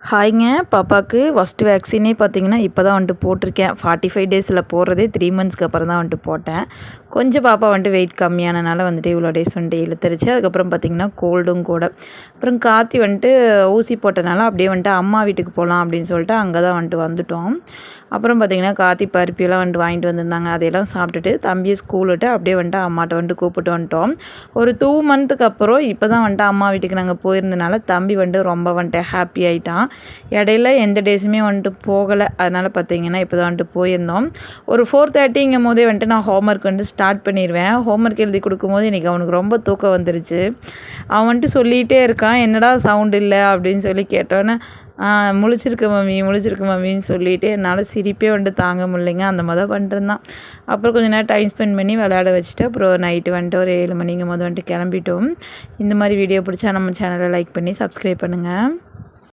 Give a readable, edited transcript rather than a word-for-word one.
ஹாய்ங்க. பாப்பாவுக்கு ஃபஸ்ட்டு வேக்சினே பார்த்தீங்கன்னா, இப்போ தான் வந்துட்டு போட்டிருக்கேன். 45 டேஸில் போடுறதே 3 மந்த்ஸ்க்கு அப்புறம் தான் வந்துட்டு போட்டேன். கொஞ்சம் பாப்பா வந்துட்டு வெயிட் கம்மியானனால வந்துட்டு இவ்வளோ டேஸ் வந்துட்டு இழுத்துருச்சு. அதுக்கப்புறம் பார்த்தீங்கன்னா, கோல்டும் கூட. அப்புறம் கார்த்தி வந்துட்டு ஊசி போட்டனால அப்படியே வந்துட்டு அம்மா வீட்டுக்கு போகலாம் அப்படின்னு சொல்லிட்டு அங்கே தான் வந்துட்டு வந்துட்டோம். அப்புறம் பார்த்தீங்கன்னா, கார்த்தி பருப்பியெல்லாம் வந்துட்டு வாங்கிட்டு வந்திருந்தாங்க. அதையெல்லாம் சாப்பிட்டுட்டு தம்பியை ஸ்கூல் விட்டு அப்படியே வந்துட்டு அம்மாட்ட வந்துட்டு கூப்பிட்டு வந்துட்டோம். ஒரு 2 மந்த்துக்கு அப்புறம் இப்போ தான் வந்துட்டு அம்மா வீட்டுக்கு நாங்கள் போயிருந்தனால தம்பி வந்துட்டு ரொம்ப வந்துட்டு ஹாப்பி ஆகிட்டான். இடையில எந்த டேஸுமே வந்துட்டு போகலை. அதனால் பார்த்தீங்கன்னா இப்போ தான் வந்துட்டு போயிருந்தோம். ஒரு 4:30ங்கும் போதே வந்துட்டு நான் ஹோம்ஒர்க் வந்துட்டு ஸ்டார்ட் பண்ணிடுவேன். ஹோம்ஒர்க் எழுதி கொடுக்கும்போது இன்றைக்கி அவனுக்கு ரொம்ப தூக்கம் வந்துருச்சு. அவன் வந்துட்டு சொல்லிகிட்டே இருக்கான், என்னடா சவுண்ட் இல்லை அப்படின்னு சொல்லி கேட்டோன்னே, முழிச்சிருக்கு மம்மின்னு சொல்லிவிட்டு என்னால் சிரிப்பே வந்துட்டு தாங்க முடியலைங்க. அந்த மாதிரி தான் பண்ணிட்டுருந்தான். அப்புறம் கொஞ்சம் நேரம் டைம் ஸ்பெண்ட் பண்ணி விளையாட வச்சுட்டு அப்புறம் நைட்டு வந்துட்டு ஒரு 7 மணிங்கும் போது வந்துட்டு கிளம்பிட்டோம். இந்த மாதிரி வீடியோ பிடிச்சா நம்ம சேனலை லைக் பண்ணி சப்ஸ்கிரைப் பண்ணுங்கள்.